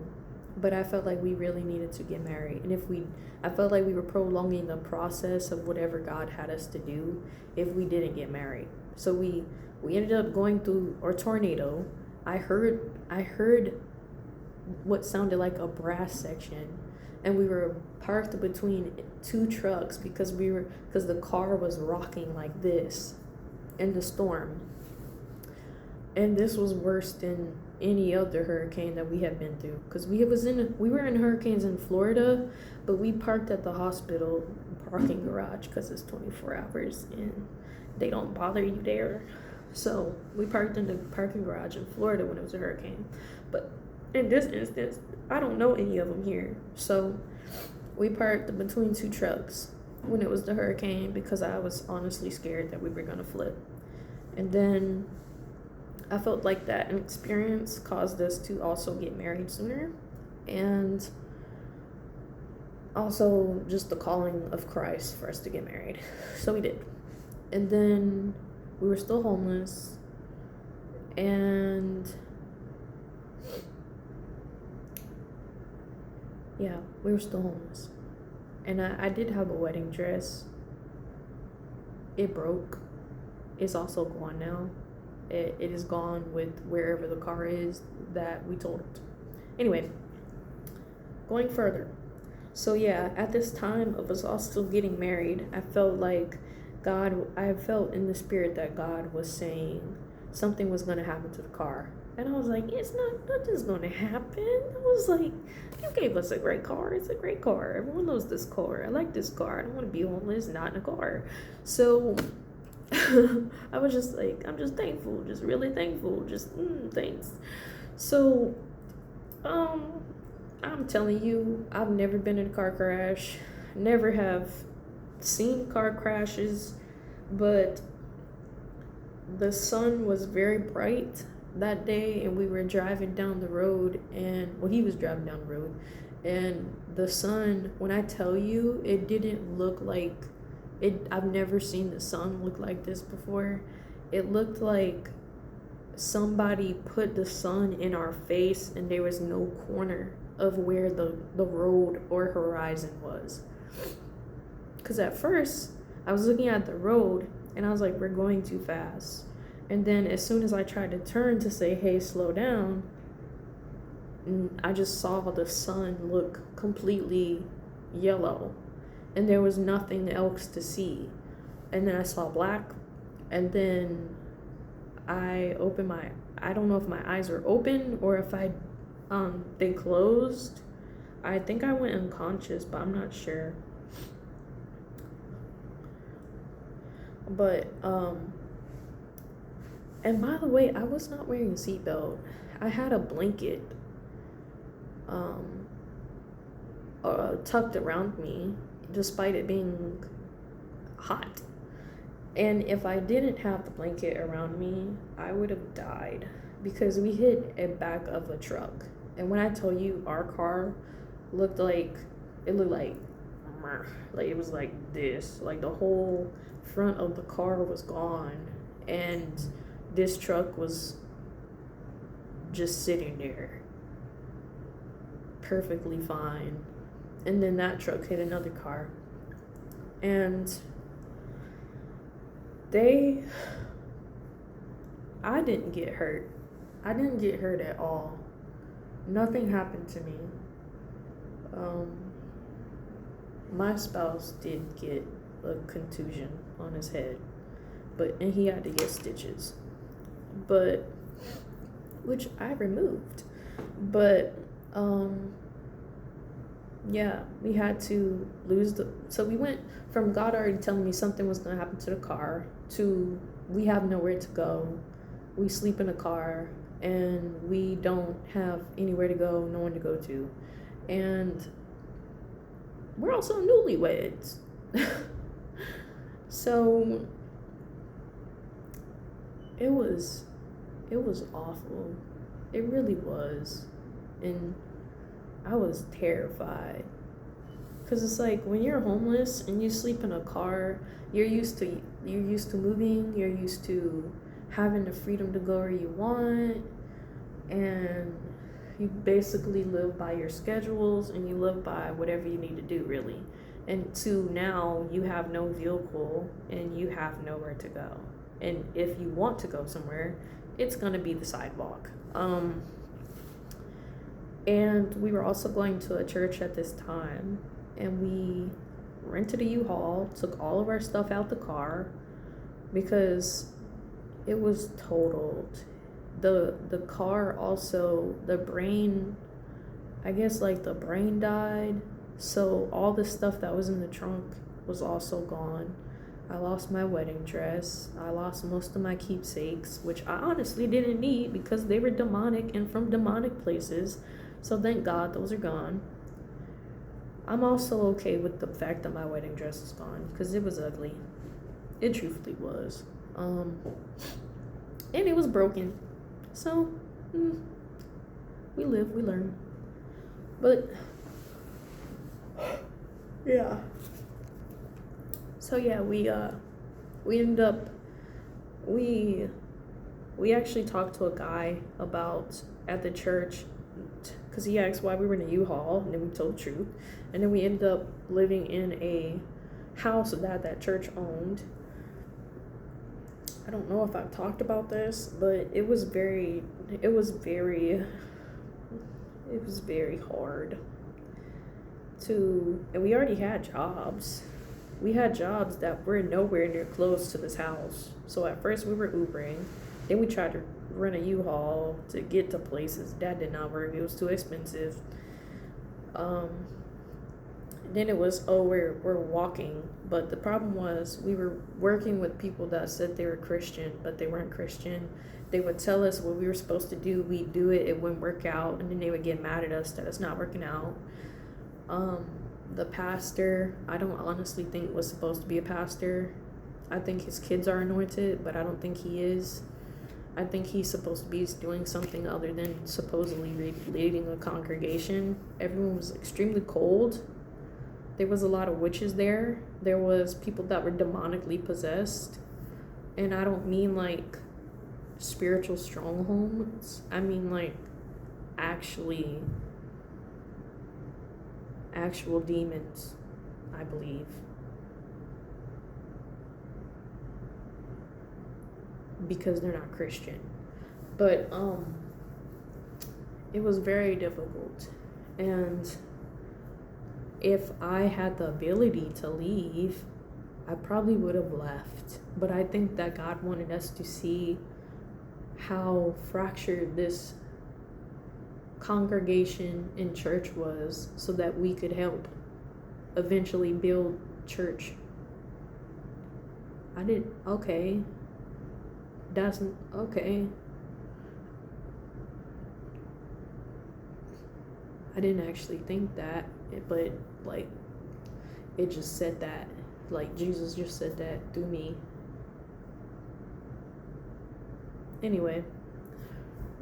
A: But I felt like we really needed to get married. And I felt like we were prolonging the process of whatever God had us to do if we didn't get married. So we ended up going through a tornado. I heard what sounded like a brass section, and we were parked between two trucks because the car was rocking like this in the storm. And this was worse than any other hurricane that we had been through, because we were in hurricanes in Florida, but we parked at the hospital parking garage because it's 24 hours and they don't bother you there. So we parked in the parking garage in Florida when it was a hurricane. But in this instance, I don't know any of them here. So we parked between two trucks when it was the hurricane because I was honestly scared that we were gonna flip. And then I felt like that experience caused us to also get married sooner, and also just the calling of Christ for us to get married. So we did. And then we were still homeless, and yeah, we were still homeless. And I did have a wedding dress. It broke. It's also gone now. It is gone with wherever the car is that we told it. Anyway, going further. So yeah, at this time of us all still getting married, I felt in the spirit that God was saying something was going to happen to the car. And I was like, nothing's going to happen. I was like, you gave us a great car. It's a great car. Everyone knows this car. I like this car. I don't want to be homeless, not in a car. So I was just like, I'm just thankful, just really thankful, just thanks. So, I'm telling you, I've never been in a car crash, never have seen car crashes, but the sun was very bright that day, and we were driving down the road, he was driving down the road, and the sun, when I tell you, it didn't look like I've never seen the sun look like this before. It looked like somebody put the sun in our face and there was no corner of where the road or horizon was. Because at first, I was looking at the road and I was like, we're going too fast. And then as soon as I tried to turn to say, hey, slow down, I just saw the sun look completely yellow. And there was nothing else to see. And then I saw black. And then I don't know if my eyes were open or if they closed. I think I went unconscious, but I'm not sure. But, and by the way, I was not wearing a seatbelt. I had a blanket, tucked around me, despite it being hot. And if I didn't have the blanket around me, I would have died because we hit a back of a truck. And when I tell you our car looked like it was like this, like the whole front of the car was gone and this truck was just sitting there perfectly fine. And then that truck hit another car. And I didn't get hurt. I didn't get hurt at all. Nothing happened to me. My spouse did get a contusion on his head, and he had to get stitches, which I removed. But yeah, we had to so we went from God already telling me something was going to happen to the car to we have nowhere to go. We sleep in a car and we don't have anywhere to go, no one to go to. And we're also newlyweds. So it was awful. It really was. And I was terrified Because it's like when you're homeless and you sleep in a car, you're used to moving, you're used to having the freedom to go where you want, and you basically live by your schedules and you live by whatever you need to do, really. And to now you have no vehicle and you have nowhere to go. And if you want to go somewhere, it's gonna be the sidewalk. And we were also going to a church at this time, and we rented a U-Haul, took all of our stuff out the car because it was totaled. The car also, the brain died, so all the stuff that was in the trunk was also gone. I lost my wedding dress. I lost most of my keepsakes, which I honestly didn't need because they were demonic and from demonic places. So thank God those are gone. I'm also okay with the fact that my wedding dress is gone because it was ugly. It truthfully was. And it was broken. So, we live, we learn. But, yeah. So yeah, we ended up, we actually talked to a guy about at the church, because he asked why we were in a U-Haul, and then we told the truth. And then we ended up living in a house that church owned. I don't know if I've talked about this, but it was very hard and we already had jobs. We had jobs that were nowhere near close to this house. So at first we were Ubering, then we tried to rent a U-Haul to get to places. That did not work. It was too expensive. Then it was, we're walking. But the problem was we were working with people that said they were Christian, but they weren't Christian. They would tell us what we were supposed to do. We'd do it. It wouldn't work out. And then they would get mad at us that it's not working out. The pastor, I don't honestly think was supposed to be a pastor. I think his kids are anointed, but I don't think he is. I think he's supposed to be doing something other than supposedly leading a congregation. Everyone was extremely cold. There was a lot of witches there. There was people that were demonically possessed. And I don't mean like spiritual strongholds. I mean like actual demons, I believe. Because they're not Christian. But it was very difficult. And if I had the ability to leave, I probably would have left. But I think that God wanted us to see how fractured this congregation in church was so that we could help eventually build church. That's okay. I didn't actually think that, but like it just said that, like Jesus just said that through me. Anyway,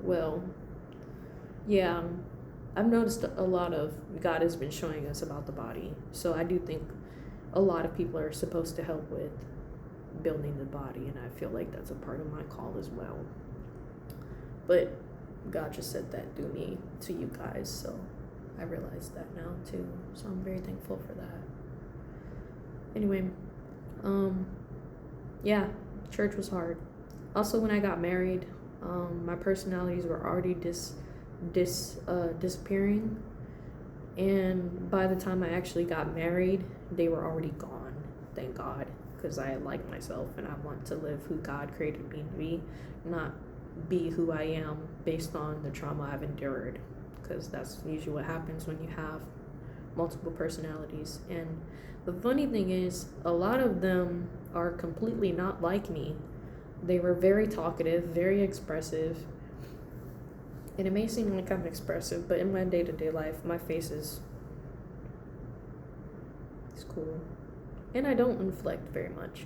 A: well, yeah, I've noticed a lot of God has been showing us about the body. So I do think a lot of people are supposed to help with building the body, and I feel like that's a part of my call as well. But God just said that through me to you guys, so I realize that now too. So I'm very thankful for that. Anyway, yeah, church was hard. Also, when I got married, my personalities were already disappearing, and by the time I actually got married, they were already gone. Thank God, because I like myself and I want to live who God created me to be, not be who I am based on the trauma I've endured, because that's usually what happens when you have multiple personalities. And the funny thing is, a lot of them are completely not like me. They were very talkative, very expressive, and it may seem like I'm expressive, but in my day-to-day life, my face is cool. And I don't inflect very much.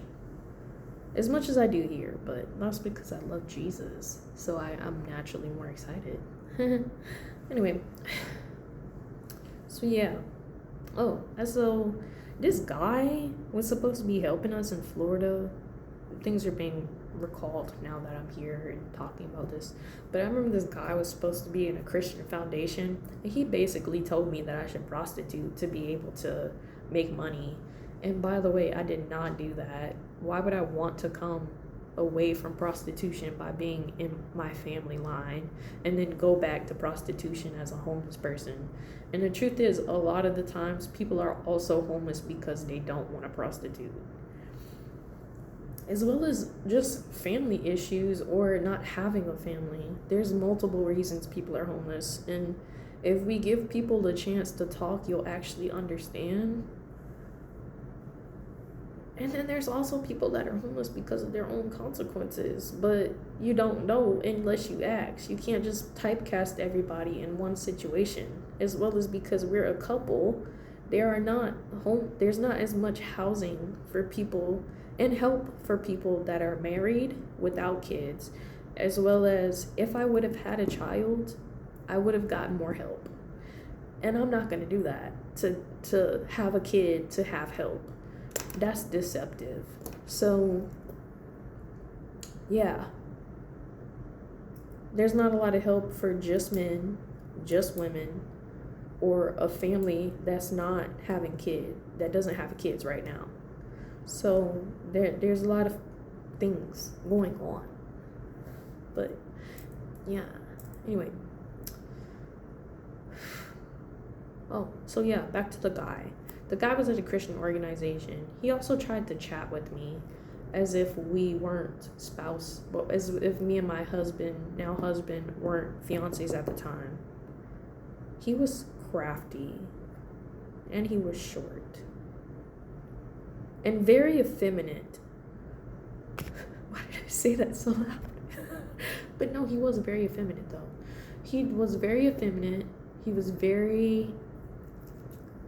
A: As much as I do here, but that's because I love Jesus. So I'm naturally more excited. Anyway. So yeah. Oh, and so this guy was supposed to be helping us in Florida. Things are being recalled now that I'm here and talking about this. But I remember this guy was supposed to be in a Christian foundation, and he basically told me that I should prostitute to be able to make money. And by the way, I did not do that. Why would I want to come away from prostitution by being in my family line and then go back to prostitution as a homeless person? And the truth is, a lot of the times people are also homeless because they don't want to prostitute, as well as just family issues or not having a family. There's multiple reasons people are homeless, and if we give people the chance to talk, you'll actually understand. And then there's also people that are homeless because of their own consequences, but you don't know unless you ask. You can't just typecast everybody in one situation, as well as because we're a couple, there's not as much housing for people and help for people that are married without kids, as well as if I would have had a child, I would have gotten more help. And I'm not going to do that to have a kid to have help. That's deceptive. So yeah, there's not a lot of help for just men, just women, or a family that's not having that doesn't have kids right now. So there's a lot of things going on. But yeah, anyway. Oh, so yeah, back to the guy. The guy was at a Christian organization. He also tried to chat with me as if we weren't as if me and my now husband, weren't fiancés at the time. He was crafty, and he was short, and very effeminate. Why did I say that so loud? But no, he was very effeminate though. He was very effeminate. He was very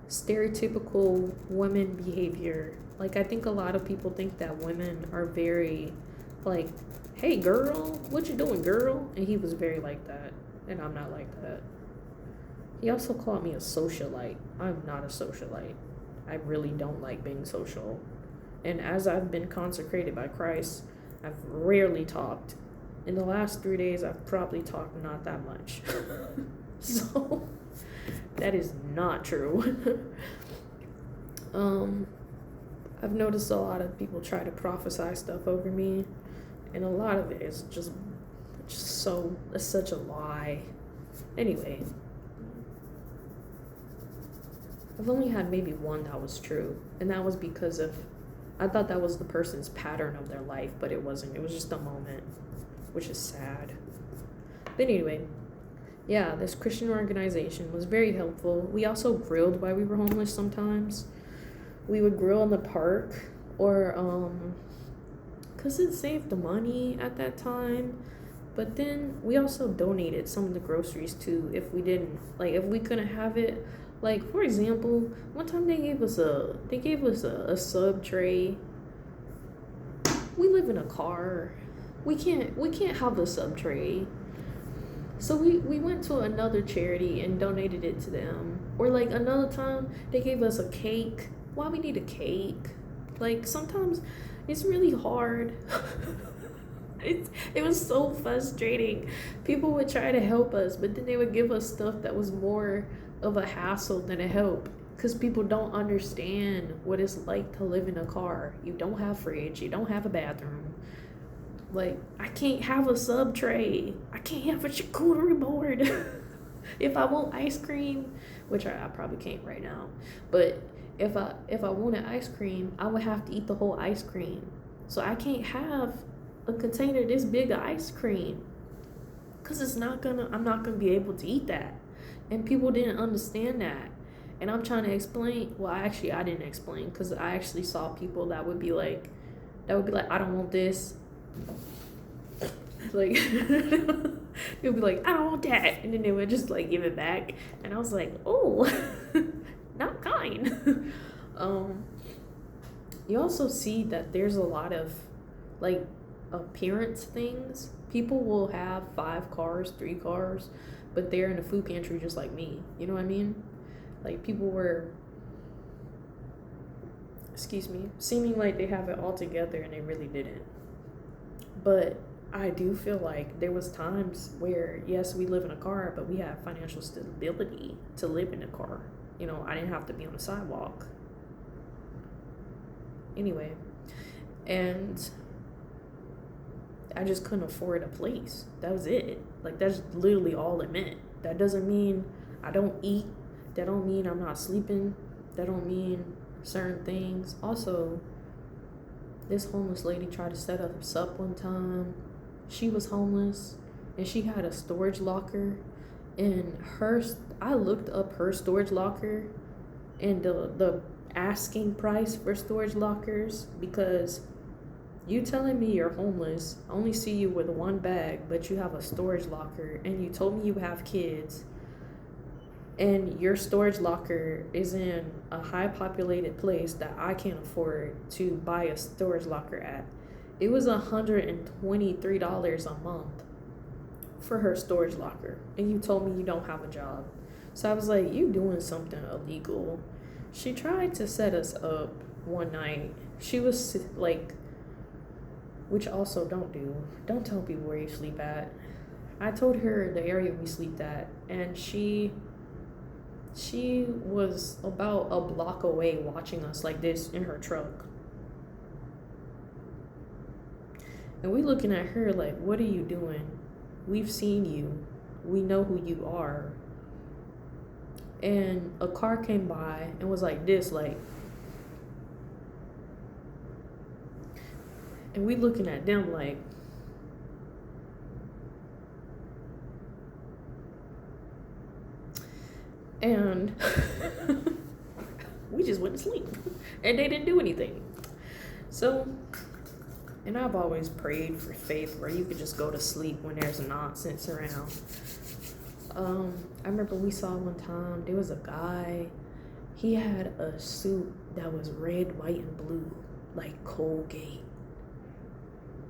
A: stereotypical women behavior. Like, I think a lot of people think that women are very like, hey girl, what you doing, girl? And he was very like that, and I'm not like that. He also called me a socialite. I'm not a socialite. I really don't like being social. And as I've been consecrated by Christ, I've rarely talked. In the last 3 days, I've probably talked not that much. So that is not true. I've noticed a lot of people try to prophesy stuff over me, and a lot of it is just it's such a lie. Anyway, I've only had maybe one that was true, and that was because I thought that was the person's pattern of their life, but it wasn't. It was just a moment, which is sad. But anyway, yeah, this Christian organization was very helpful. We also grilled while we were homeless sometimes. We would grill in the park, or because it saved the money at that time. But then we also donated some of the groceries too if we couldn't have it. Like, for example, one time they gave us a sub tray. We live in a car. We can't have a sub tray. So we went to another charity and donated it to them. Or like another time they gave us a cake. Why we need a cake? Like, sometimes it's really hard. It was so frustrating. People would try to help us, but then they would give us stuff that was more of a hassle than a help, because people don't understand what it's like to live in a car. You don't have a fridge, you don't have a bathroom. Like, I can't have a sub tray, I can't have a charcuterie board. If I want ice cream, which I probably can't right now, but if I wanted ice cream, I would have to eat the whole ice cream. So I can't have a container this big of ice cream, because I'm not gonna be able to eat that. And people didn't understand that. And I'm trying to explain. Well, actually, I didn't explain, because I actually saw people that would be like, I don't want this. Like, they'll be like, I don't want that. And then they would just like give it back. And I was like, oh, not kind. You also see that there's a lot of like appearance things. People will have 5 cars, 3 cars, but they're in a food pantry just like me. You know what I mean? Like, people were excuse me, seeming like they have it all together and they really didn't. But I do feel like there was times where, yes, we live in a car, but we have financial stability to live in a car. You know, I didn't have to be on the sidewalk. Anyway, and I just couldn't afford a place. That was it. Like, that's literally all it meant. That doesn't mean I don't eat. That don't mean I'm not sleeping. That don't mean certain things. Also, this homeless lady tried to set us up one time. She was homeless and she had a storage locker. And I looked up her storage locker and the asking price for storage lockers, because you telling me you're homeless, I only see you with one bag, but you have a storage locker, and you told me you have kids, and your storage locker is in a high populated place that I can't afford to buy a storage locker at. It was $123 a month for her storage locker, and you told me you don't have a job. So I was like, you doing something illegal. She tried to set us up one night. She was like, which also don't tell people where you sleep at. I told her the area we slept at, and she was about a block away watching us like this in her truck. And we looking at her like, what are you doing? We've seen you. We know who you are. And a car came by and was like this, like, and we looking at them like, and we just went to sleep and they didn't do anything. So, and I've always prayed for faith where you could just go to sleep when there's nonsense around. I remember we saw one time, there was a guy, he had a suit that was red, white, and blue, like Colgate.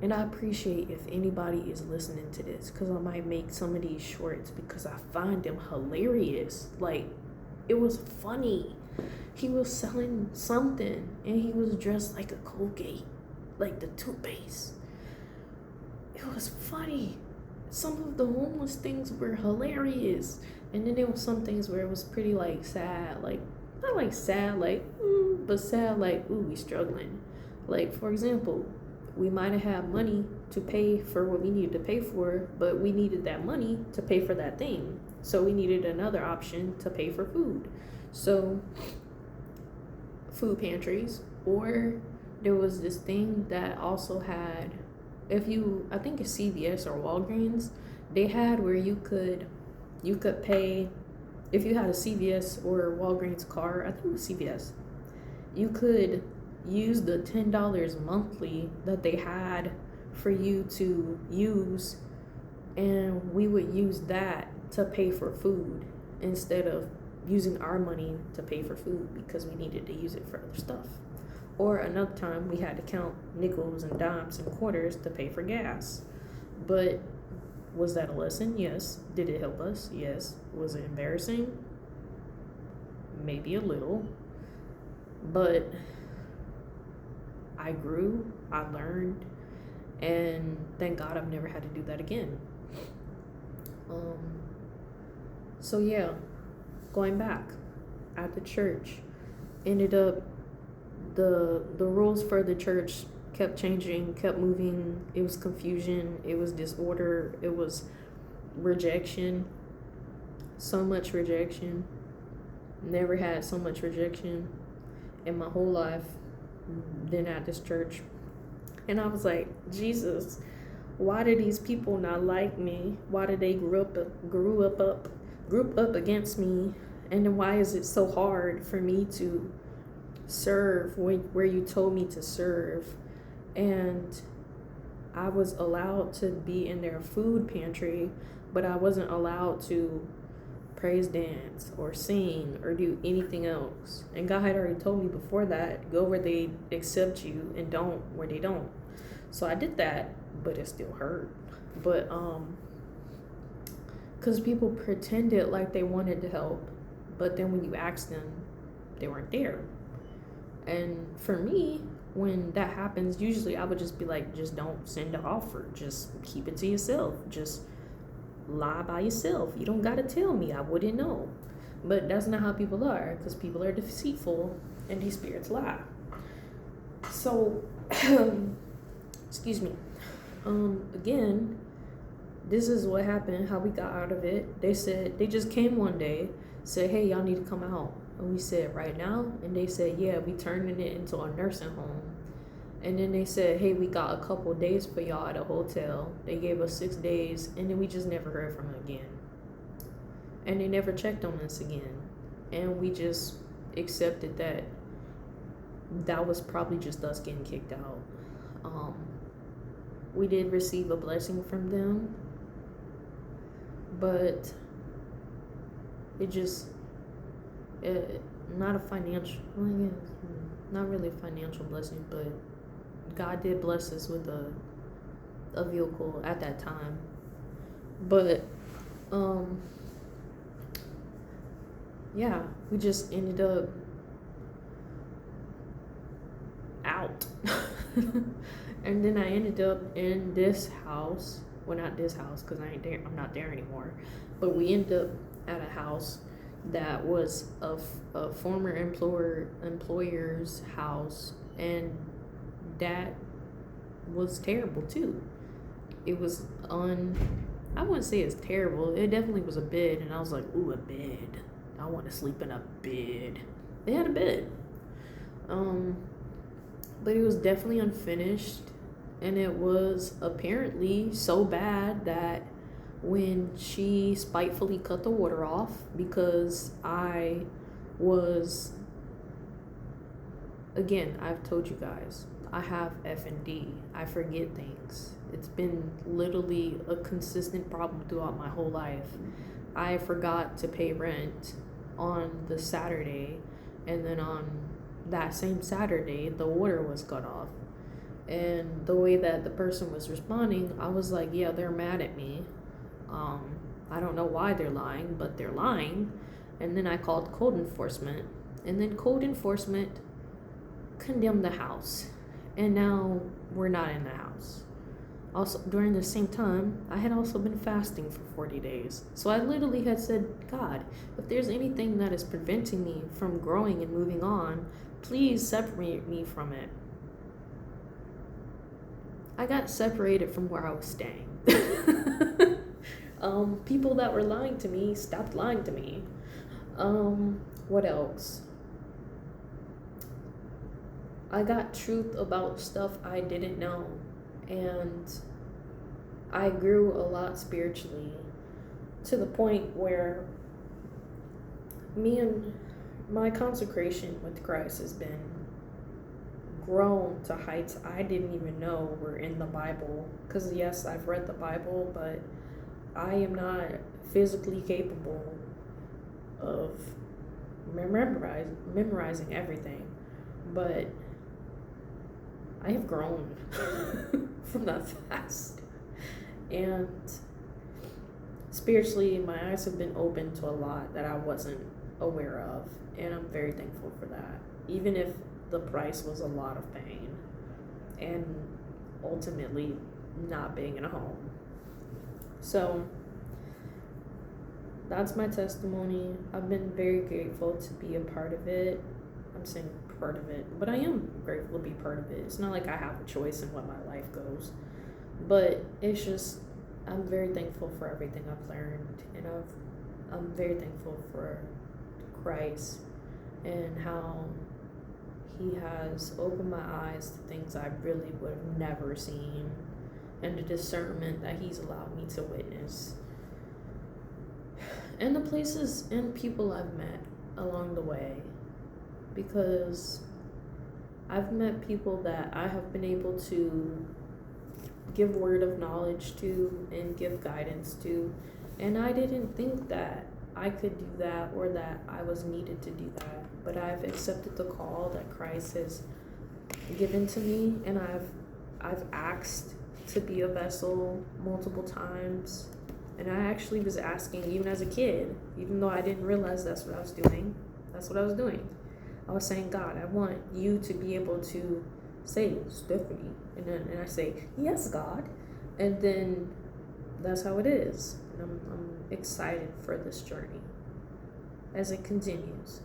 A: And I appreciate if anybody is listening to this, because I might make some of these shorts because I find them hilarious. Like, it was funny. He was selling something and he was dressed like a Colgate, like the toothpaste. It was funny. Some of the homeless things were hilarious. And then there was some things where it was pretty like sad, like not like sad, like but sad like, ooh, we struggling. Like, for example, we might have had money to pay for what we needed to pay for, but we needed that money to pay for that thing. So we needed another option to pay for food. So food pantries, or there was this thing that also had, I think it's CVS or Walgreens, they had where you could pay, if you had a CVS or Walgreens card, I think it was CVS, you could use the $10 monthly that they had for you to use, and we would use that to pay for food instead of using our money to pay for food because we needed to use it for other stuff. Or another time we had to count nickels and dimes and quarters to pay for gas. But was that a lesson? Yes. Did it help us? Yes. Was it embarrassing? Maybe a little. But I grew, I learned, and thank God I've never had to do that again. So yeah, going back at the church, ended up the rules for the church kept changing, kept moving. It was confusion, it was disorder, it was rejection, so much rejection. Never had so much rejection in my whole life than at this church. And I was like, Jesus, why do these people not like me? Why did they group up against me? And then why is it so hard for me to serve where you told me to serve? And I was allowed to be in their food pantry, but I wasn't allowed to praise dance or sing or do anything else. And God had already told me before that, go where they accept you and don't where they don't. So I did that, but it still hurt. But because people pretended like they wanted to help, but then when you asked them, they weren't there. And for me, when that happens, usually I would just be like, just don't send an offer. Just keep it to yourself. Just lie by yourself. You don't gotta tell me. I wouldn't know. But that's not how people are, because people are deceitful and these spirits lie. So, excuse me. Again, this is what happened, how we got out of it. They said, they just came one day, said, hey, y'all need to come out. And we said, right now? And they said, yeah, we turning it into a nursing home. And then they said, hey, we got a couple days for y'all at a hotel. They gave us 6 days, and then we just never heard from them again. And they never checked on us again. And we just accepted that that was probably just us getting kicked out. We did receive a blessing from them, but not a financial, not really a financial blessing, but God did bless us with a vehicle at that time. But yeah, we just ended up out. And then I ended up in this house. Well, not this house, because I'm not there anymore. But we ended up at a house that was a former employer's house, and that was terrible too. It was I wouldn't say it's terrible. It definitely was a bed, and I was like, ooh, a bed. I want to sleep in a bed. They had a bed. But it was definitely unfinished, and it was apparently so bad that when she spitefully cut the water off, because I was, again, I've told you guys, I have F&D. I forget things. It's been literally a consistent problem throughout my whole life. I forgot to pay rent on the Saturday, and then on that same Saturday, the water was cut off. And the way that the person was responding, I was like, yeah, they're mad at me. I don't know why they're lying, but they're lying. And then I called code enforcement, and then code enforcement condemned the house. And now we're not in the house. Also, during the same time, I had also been fasting for 40 days. So I literally had said, God, if there's anything that is preventing me from growing and moving on, please separate me from it. I got separated from where I was staying. People that were lying to me stopped lying to me. What else? I got truth about stuff I didn't know, and I grew a lot spiritually, to the point where me and my consecration with Christ has been grown to heights I didn't even know were in the Bible. Because yes, I've read the Bible, but I am not physically capable of memorizing everything. But I have grown from that fast. And spiritually, my eyes have been open to a lot that I wasn't aware of. And I'm very thankful for that. Even if the price was a lot of pain and ultimately not being in a home. So that's my testimony. I've been very grateful to be a part of it. I'm saying part of it, but I am grateful to be part of it. It's not like I have a choice in what my life goes, but it's just, I'm very thankful for everything I've learned, and I'm very thankful for Christ and how he has opened my eyes to things I really would have never seen, and the discernment that he's allowed me to witness, and the places and people I've met along the way, because I've met people that I have been able to give word of knowledge to and give guidance to, and I didn't think that I could do that or that I was needed to do that, but I've accepted the call that Christ has given to me, and I've asked to be a vessel multiple times, and I actually was asking even as a kid, even though I didn't realize that's what I was doing. I was saying, God, I want you to be able to say Stephanie, and I say, yes, God, and then that's how it is. And I'm excited for this journey as it continues,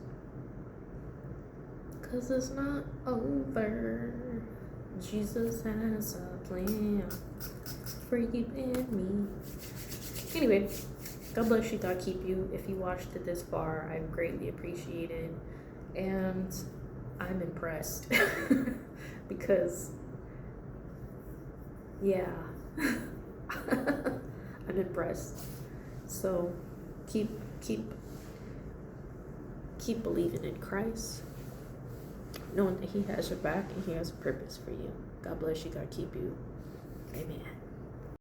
A: because it's not over. Jesus has a plan for you and me. Anyway, God bless you, God keep you. If you watched it this far, I greatly appreciate it. And I'm impressed because, yeah, I'm impressed. So keep believing in Christ, knowing that He has your back and He has a purpose for you. God bless you, God keep you. Amen.